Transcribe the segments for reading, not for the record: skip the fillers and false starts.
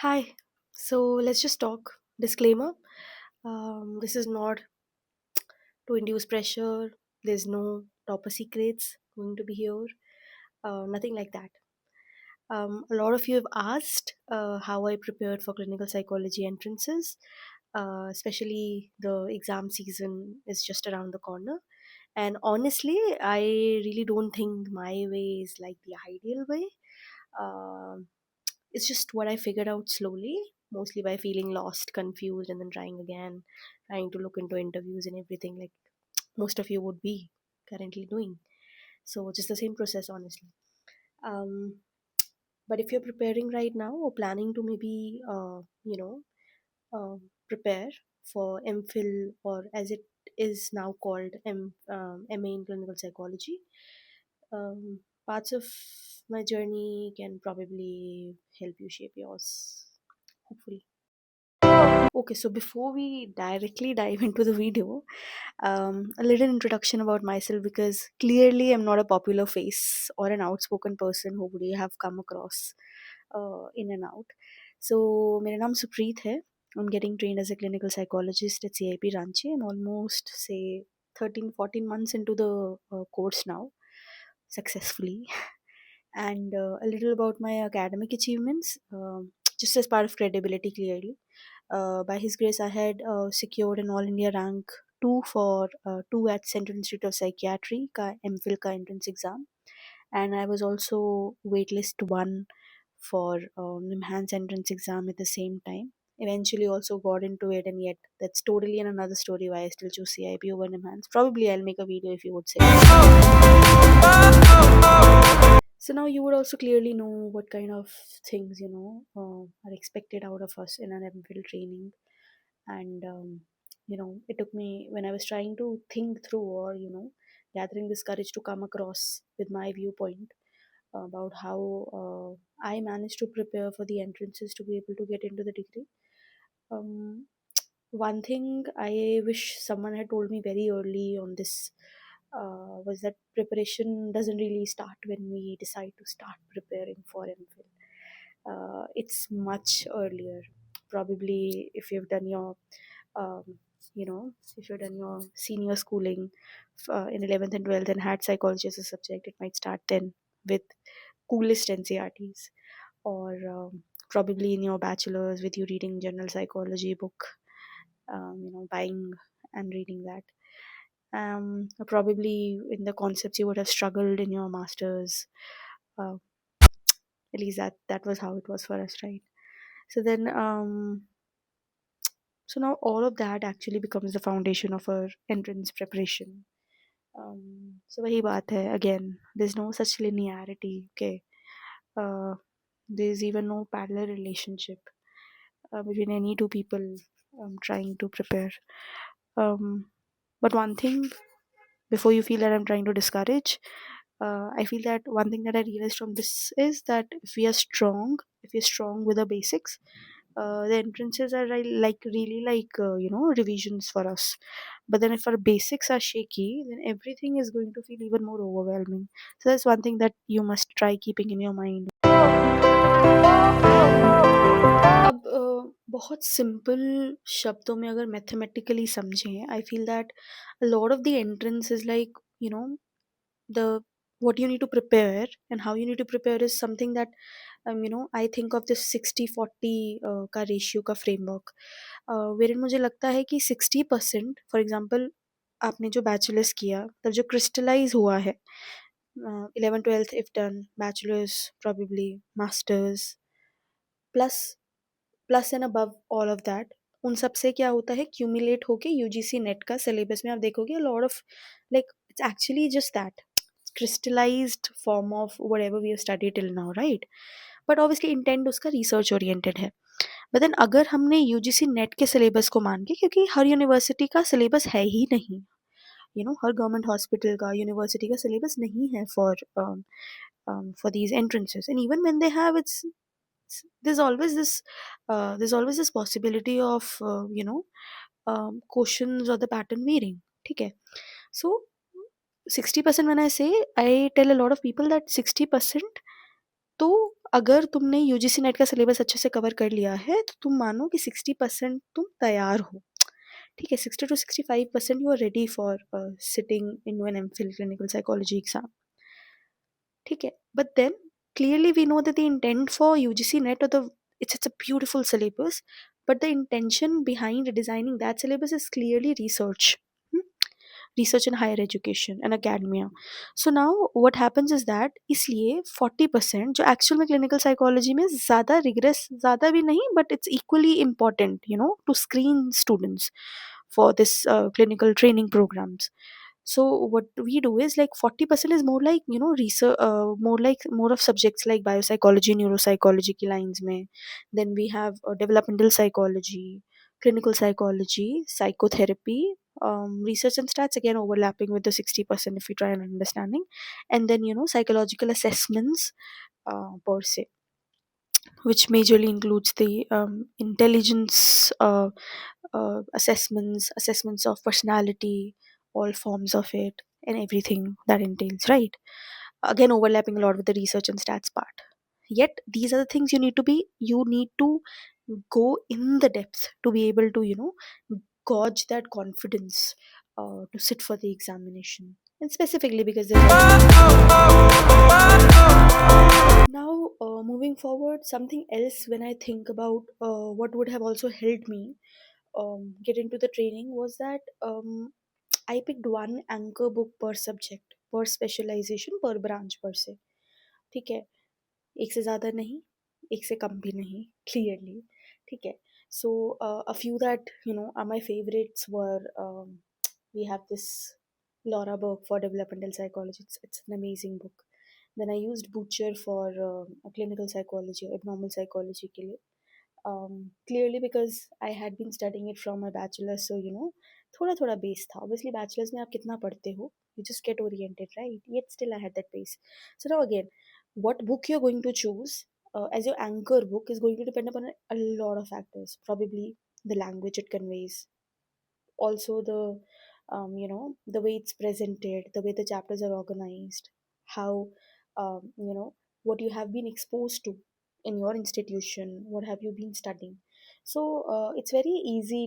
Hi. So let's just talk. Disclaimer. This is not to induce pressure. There's no topper secrets going to be here. Nothing like that. A lot of you have asked how I prepared for clinical psychology entrances. Especially the exam season is just around the corner. And honestly, I really don't think my way is like the ideal way. Um It's just what I figured out slowly, mostly by feeling lost, confused, and then trying again, trying to look into interviews and everything like most of you would be currently doing. So, just the same process, honestly. Um, but if you're preparing right now or planning to maybe, prepare for MPhil, or as it is now called MA in Clinical Psychology, parts of my journey can probably help you shape yours, hopefully. Okay, so before we directly dive into the video, a little introduction about myself, because clearly I'm not a popular face or an outspoken person who would you have come across in and out. So, मेरा नाम सुप्रीत है. I'm getting trained as a clinical psychologist at CIP Ranchi. I'm almost, say, 13, 14 months into the course now, successfully. And a little about my academic achievements, just as part of credibility, clearly. By his grace, I had secured an All India rank 2 for 2 at Central Institute of Psychiatry ka MPhil ka entrance exam, and I was also waitlist 1 for enhanced entrance exam at the same time. Eventually, also got into it, and yet that's totally another story why I still choose CIP over enhanced. Probably I'll make a video if you would say. So now you would also clearly know what kind of things are expected out of us in an MPhil training. And it took me, when I was trying to think through, or gathering this courage to come across with my viewpoint about how I managed to prepare for the entrances to be able to get into the degree. um, One thing I wish someone had told me very early on this was that preparation doesn't really start when we decide to start preparing for MPhil. It's much earlier. Probably if you've done your, um, if you've done your senior schooling in 11th and 12th and had psychology as a subject, it might start then with coolest NCRTs, or probably in your bachelor's with you reading general psychology book, buying and reading that. Probably in the concepts you would have struggled in your masters. Uh, at least that was how it was for us, right? So then, so now all of that actually becomes the foundation of our entrance preparation. So वही बात है, again, there's no such linearity. Okay, uh, there's even no parallel relationship between any two people trying to prepare. Um, but one thing, before you feel that I'm trying to discourage, I feel that one thing that I realized from this is that if we're strong with the basics, the entrances are like really like revisions for us. But then if our basics are shaky, then everything is going to feel even more overwhelming. So that's one thing that you must try keeping in your mind. अब बहुत simple शब्दों में अगर mathematically समझें, I feel that a lot of the entrance is like the what you need to prepare and how you need to prepare is something that I think of this 60-40 का ratio का framework, wherein मुझे लगता है कि 60%, for example आपने जो bachelors किया तब जो क्रिस्टलाइज हुआ है, 11th 12th if done, bachelors probably masters plus plus and above all of that, उन सब से क्या होता है, क्यूमुलेट होके यूजीसी नेट का सिलेबस में आप देखोगे lot of, like, it's actually just that crystallized form of whatever we have studied till now, right? But obviously intent उसका research oriented है. But then अगर हमने यूजीसी नेट के सिलेबस को मान के, क्योंकि हर यूनिवर्सिटी का सिलेबस है ही नहीं, हर गवर्नमेंट हॉस्पिटल का यूनिवर्सिटी का सिलेबस नहीं है for these entrances, and even when they have, there's always this possibility of questions or the pattern varying. ठीक है? So 60%, when I say, I tell a lot of people that 60% तो अगर तुमने UGC net का syllabus अच्छे से cover कर लिया है तो तुम मानो कि 60% तुम तैयार हो, ठीक है, 60 to 65% you are ready for sitting in an MPhil clinical psychology exam, ठीक है. But then clearly we know that the intent for UGC net, or the, it's a beautiful syllabus, but the intention behind designing that syllabus is clearly research. Hmm? Research in higher education and academia. So now what happens is that इसलिए 40% जो actual में clinical psychology में ज़्यादा regret, ज़्यादा भी नहीं, but it's equally important you know to screen students for this clinical training programs. So what we do is like 40% is more like you know research, more of subjects like biopsychology, neuropsychology की lines में. Then we have developmental psychology, clinical psychology, psychotherapy, research and stats, again overlapping with the 60% if we try and understanding, and then you know psychological assessments per se, which majorly includes the intelligence assessments of personality, all forms of it, and everything that entails, right? Again, overlapping a lot with the research and stats part. Yet, these are the things you need to go in the depth to be able to, you know, gauge that confidence to sit for the examination. And specifically because now, moving forward, something else when I think about what would have also helped me get into the training was that I picked one anchor book per subject, per specialization, per branch per se. ठीक है, एक से ज़्यादा नहीं, एक से कम भी नहीं, clearly, ठीक है. So a few that you know are my favorites were we have this Laura Burke for developmental psychology. It's an amazing book. Then I used Butcher for clinical psychology, abnormal psychology के लिए. Clearly because I had been studying it from my bachelor, so you know थोड़ा थोड़ा base था. Obviously bachelors में आप कितना पढ़ते हो, you just get oriented, right? Yet still I had that base. So now again, what book you're going to choose as your anchor book is going to depend upon a lot of factors. Probably the language it conveys, also the you know the way it's presented, the way the chapters are organized, how you know what you have been exposed to in your institution, what have you been studying. So it's very easy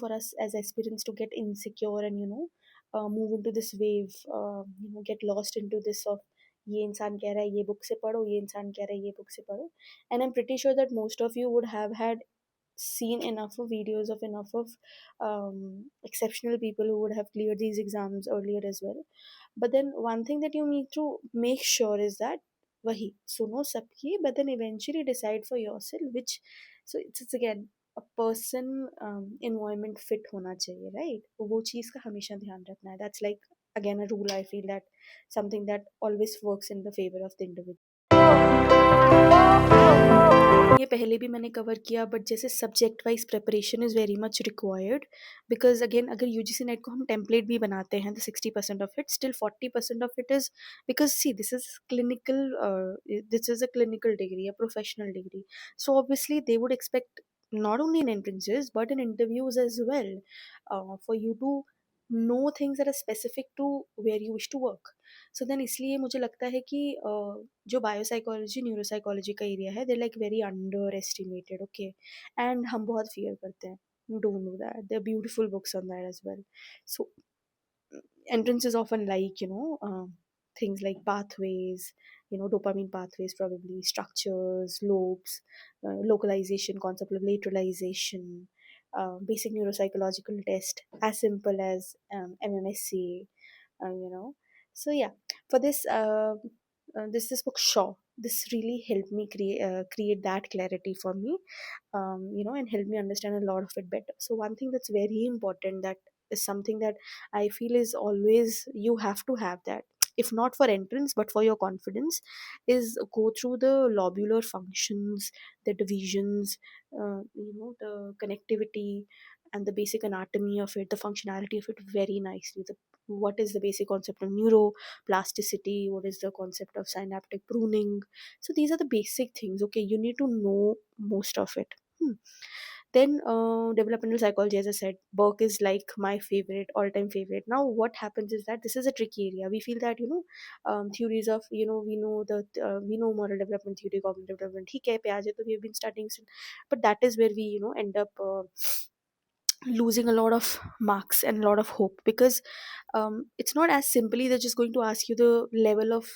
for us as aspirants to get insecure and you know move into this wave, you know, get lost into this of ये इंसान कह रहा है ये book से पढ़ो, ये इंसान कह रहा है ये बुक से पढ़ो. And I'm pretty sure that most of you would have had seen enough of videos of enough of exceptional people who would have cleared these exams earlier as well. But then one thing that you need to make sure is that wahi suno sabki, but then eventually decide for yourself which. So it's again a person environment fit hona chahiye, right? वो चीज का हमेशा ध्यान रखना है. That's like again a rule I feel that something that always works in the favor of the individual. ये पहले भी मैंने कवर किया, बट जैसे subject wise preparation is very much required, because again अगर यूजीसी नेट को हम template भी बनाते हैं the 60% of it, still 40% of it is because see this is a clinical degree, a professional degree. So obviously they would expect not only in entrances but in interviews as well, for you to know things that are specific to where you wish to work. So then इसलिए मुझे लगता है कि जो biopsychology neuropsychology का area है they like very underestimated, okay, and हम बहुत फियर करते हैं. Don't do that, there are beautiful books on that as well. So entrance is often like you know things like pathways, you know, dopamine pathways, probably structures, lobes, localization, concept of lateralization, basic neuropsychological test as simple as MMSC, you know. So yeah, for this book, sure, this really helped me create that clarity for me, you know, and helped me understand a lot of it better. So one thing that's very important, that is something that I feel is always you have to have that, if not for entrance but for your confidence, is go through the lobular functions, the divisions, you know, the connectivity and the basic anatomy of it, the functionality of it very nicely. What is the basic concept of neuroplasticity? What is the concept of synaptic pruning? So these are the basic things. Okay, you need to know most of it. Then developmental psychology, as I said, Burke is like my favorite, all-time favorite. Now, what happens is that this is a tricky area. We feel that theories of we know moral development theory, cognitive development. ठीक है पे आ जाए तो we have been studying, but that is where we end up losing a lot of marks and a lot of hope, because it's not as simply they're just going to ask you the level of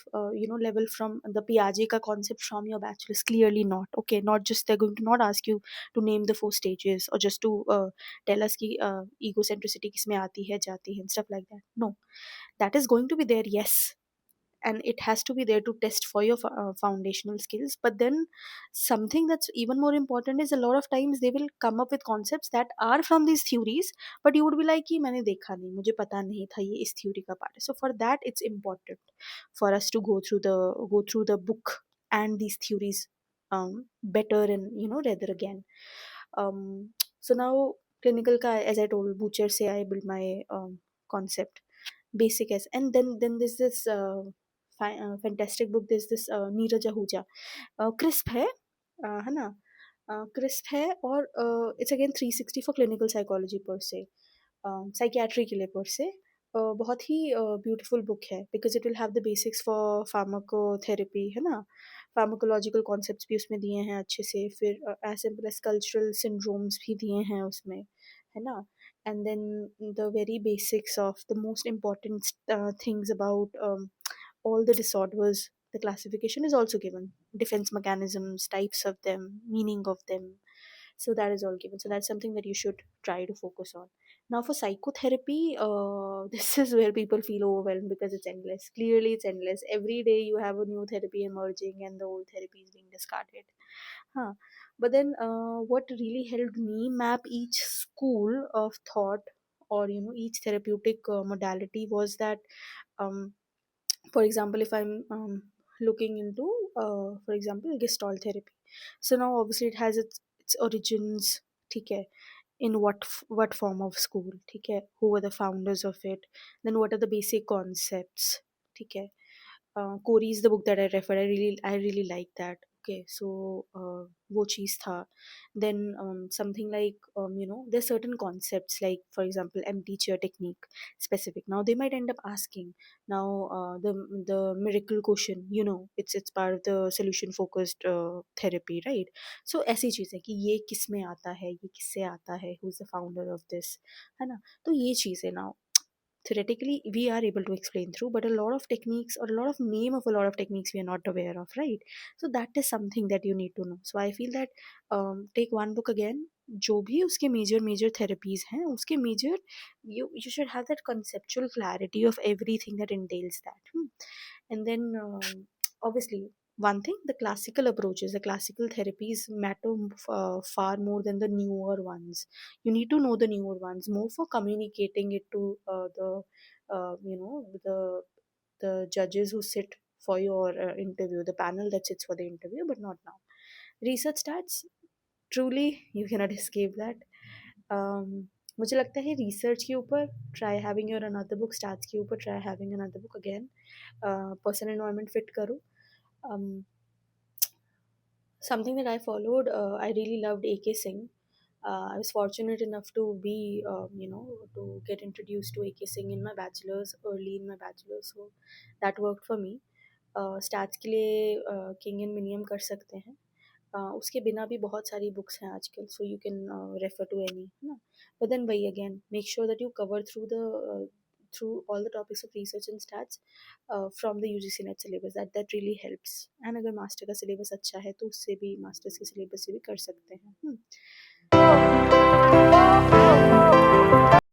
level from the Piaget ka concept from your bachelor's. Clearly not. Okay, not just they're going to not ask you to name the four stages, or just to tell us ki egocentricity kisme aati hai jati hai and stuff like that. No, that is going to be there, yes, and it has to be there to test for your foundational skills. But then something that's even more important is a lot of times they will come up with concepts that are from these theories, but you would be like कि मैंने देखा नहीं, मुझे पता नहीं था ये इस theory का part है. So for that it's important for us to go through the book and these theories better, and rather again. So now clinical ka, as I told Butcher say, I build my concept basic as, and then there's this fantastic book. There's this Neeraj Ahuja, crisp है ना, crisp है, और it's again 360 for clinical psychology पर से, psychiatry के लिए पर से. बहुत ही ब्यूटीफुल बुक है, because it will have the basics for pharmacotherapy, है ना. फार्माकोलॉजिकल कॉन्सेप्ट्स भी उसमें दिए हैं अच्छे से, फिर as simple as cultural syndromes भी दिए हैं उसमें, है ना. And then the very basics of the most important things about all the disorders, the classification is also given, defense mechanisms, types of them, meaning of them. So that is all given, so that's something that you should try to focus on. Now for psychotherapy, this is where people feel overwhelmed, because it's endless. Clearly it's endless. Every day you have a new therapy emerging and the old therapy is being discarded. Huh. But then what really helped me map each school of thought, or each therapeutic modality, was that um, for example, if I'm looking into for example gestalt therapy, so now obviously it has its origins, ठीक है, in what form of school, ठीक है, who were the founders of it, then what are the basic concepts, ठीक है. Corey is the book that I referred. I really like that. Okay, so वो चीज़ था. Then something like there's certain concepts, like for example M-teacher technique specific. Now they might end up asking, now the miracle question, it's part of the solution focused therapy, right? So ऐसी चीज़ है कि ये किस में आता है, ये किससे आता है, who's the founder of this, है ना. तो ये चीज़ है. Now theoretically we are able to explain through, but a lot of techniques, or a lot of name of a lot of techniques, we are not aware of, right? So that is something that you need to know. So I feel that take one book again, जो भी उसके major therapies हैं, उसके major, you should have that conceptual clarity of everything that entails that. And then obviously one thing, the classical approaches, the classical therapies matter far more than the newer ones. You need to know the newer ones more for communicating it to the judges who sit for your interview, the panel that sits for the interview, but not now. Research stats, truly you cannot escape that. मुझे लगता है research के ऊपर try having your another book, stats के ऊपर try having another book again. Person environment fit करो. um, Something that I followed, I really loved AK Singh. I was fortunate enough to be, to get introduced to AK Singh in my bachelor's, early in my bachelor's, so that worked for me. Stats के लिए king and मिनियम कर सकते हैं. उसके बिना भी बहुत सारी बुक्स हैं आजकल, so you can refer to any, है ना. बट देन वही again, make sure that you cover through all the topics of research and stats from the UGC net syllabus. That really helps. And अगर master का syllabus अच्छा है तो उससे भी, मास्टर्स के सिलेबस से भी कर सकते हैं.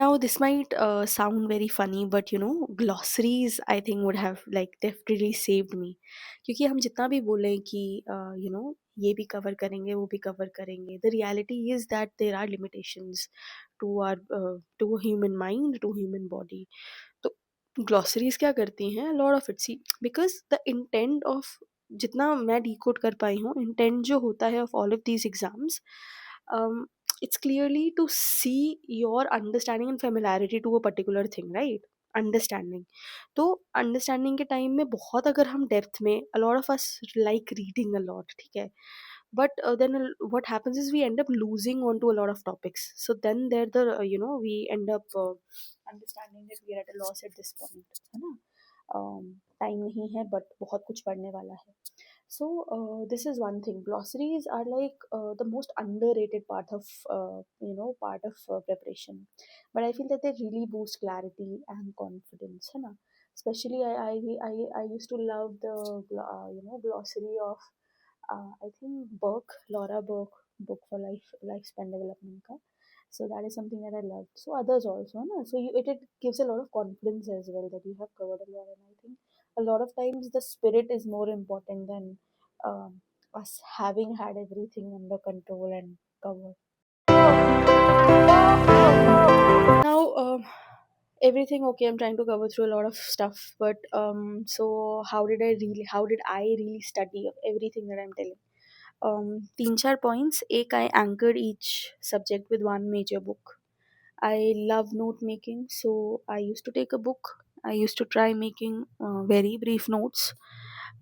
Now this might sound very funny, but glossaries I think would have, like, they've really saved me. क्योंकि हम जितना भी बोलें कि ये भी कवर करेंगे, वो भी कवर करेंगे, the reality is that there are limitations to our to a human mind, to human body. तो glossaries क्या करती हैं, lot of it, see, because the intent of, जितना मैं decode कर पाई हूँ, intent जो होता है of all of these exams, um, it's clearly to see your understanding and familiarity to a particular thing, right? Understanding. तो अंडरस्टैंडिंग के time में बहुत, अगर हम डेप्थ में, a lot of us like reading a lot, ठीक है, But then what happens is we end up losing onto a lot of topics. So then there the we end up understanding that we are at a loss at this point, है ना? Time नहीं है but बहुत कुछ पढ़ने वाला है. So this is one thing. Glossaries are like the most underrated part of preparation. But I feel that they really boost clarity and confidence, है ना? Especially I used to love the glossary of I think Burke, Laura Burke book for lifespan development ka. So that is something that I loved. So others also, na? So it gives a lot of confidence as well that you have covered a lot. And I think a lot of times the spirit is more important than us having had everything under control and covered. Now, everything okay. I'm trying to cover through a lot of stuff, but so how did I really study everything that I'm telling? तीन चार points. एक, I anchored each subject with one major book. I love note making, so I used to take a book. I used to try making very brief notes,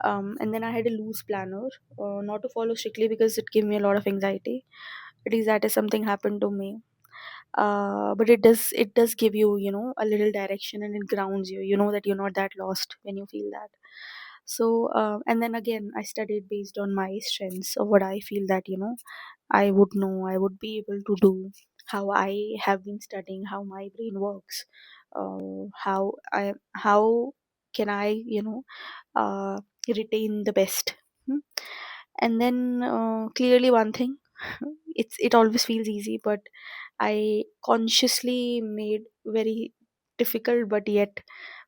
and then I had a loose planner, not to follow strictly because it gave me a lot of anxiety. At least that is something happened to me. But it does give you a little direction, and it grounds you. You know that you're not that lost when you feel that. So and then again, I studied based on my strengths of what I feel that I would be able to do, how I have been studying, how my brain works, how can I retain the best. Hmm? And then clearly one thing, it always feels easy, but I consciously made very difficult but yet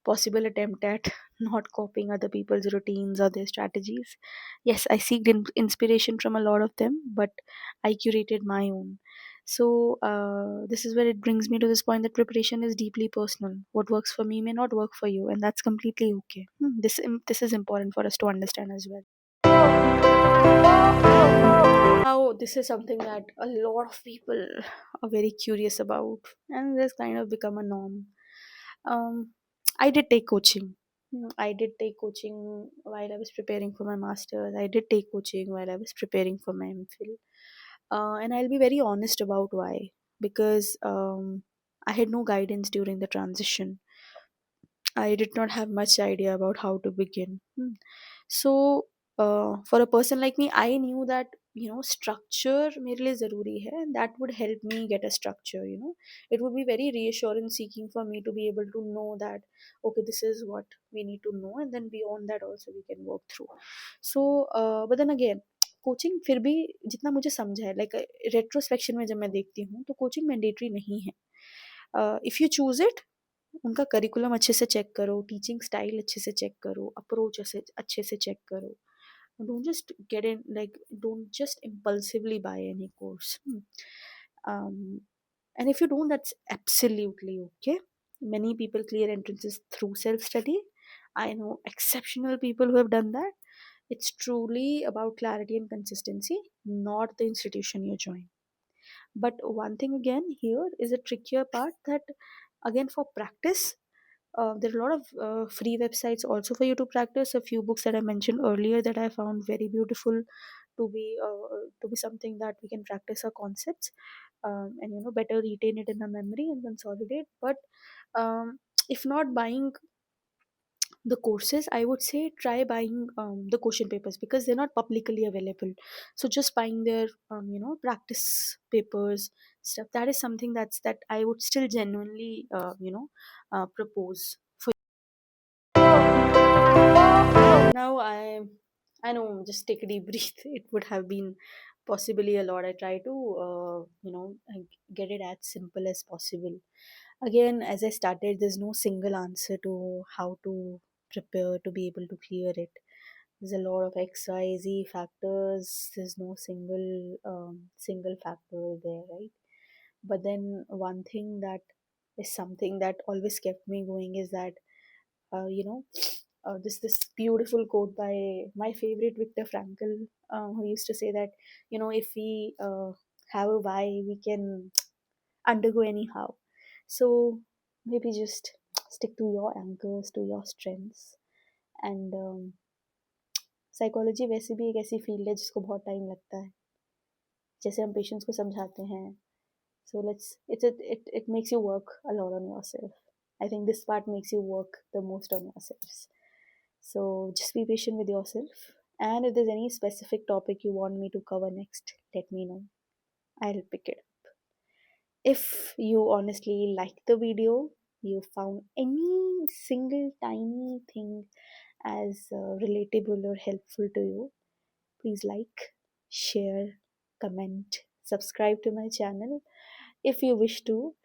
possible attempt at not copying other people's routines or their strategies. Yes, I seeked inspiration from a lot of them, but I curated my own. So this is where it brings me to this point that preparation is deeply personal. What works for me may not work for you, and that's completely okay. This is important for us to understand as well. Now, this is something that a lot of people are very curious about, and this kind of become a norm. Um, I did take coaching. I did take coaching while I was preparing for my master's. I did take coaching while I was preparing for my MPhil. And I'll be very honest about why. Because I had no guidance during the transition. I did not have much idea about how to begin. So, for a person like me, I knew that structure मेरे लिए ज़रूरी है, and that would help me get a structure. It would be very reassurance seeking for me to be able to know that okay, this is what we need to know, and then beyond that also we can work through. So, but then again, coaching फिर भी जितना मुझे समझा है, like retrospection में जब मैं देखती हूँ तो कोचिंग मैंडेटरी नहीं है. इफ़ यू चूज़ इट, उनका करिकुलम अच्छे से चेक करो, टीचिंग स्टाइल अच्छे से चेक करो, अप्रोच अच्छे से चेक करो. Don't just get in, like, don't just impulsively buy any course. Um, and if you don't, that's absolutely okay. Many people clear entrances through self study. I know exceptional people who have done that. It's truly about clarity and consistency, not the institution you join. But one thing again here is a trickier part that, again, for practice, there are a lot of free websites also for you to practice. A few books that I mentioned earlier that I found very beautiful to be something that we can practice our concepts, and better retain it in our memory and consolidate. But if not buying the courses, I would say try buying the question papers because they're not publicly available. So just buying their practice papers stuff, that is something that I would still genuinely propose for. Now I know, just take a deep breath. It would have been possibly a lot. I try to get it as simple as possible. Again, as I started, there's no single answer to how to prepare to be able to clear it. There's a lot of X, Y, Z factors. There's no single factor there, right? But then one thing that is something that always kept me going is that uh, you know this beautiful quote by my favorite Viktor Frankl, who used to say that if we have a why, we can undergo anyhow. So maybe just stick to your anchors, to your strengths, and psychology वैसे भी एक ऐसी field है जिसको बहुत time लगता है, जैसे हम पेशेंट्स को समझाते हैं. So it makes you work a lot on yourself. I think this part makes you work the most on yourselves. So just be patient with yourself. And if there's any specific topic you want me to cover next, let me know. I'll pick it up. If you honestly liked the video, you found any single tiny thing as relatable or helpful to you, please like, share, comment, subscribe to my channel if you wish to.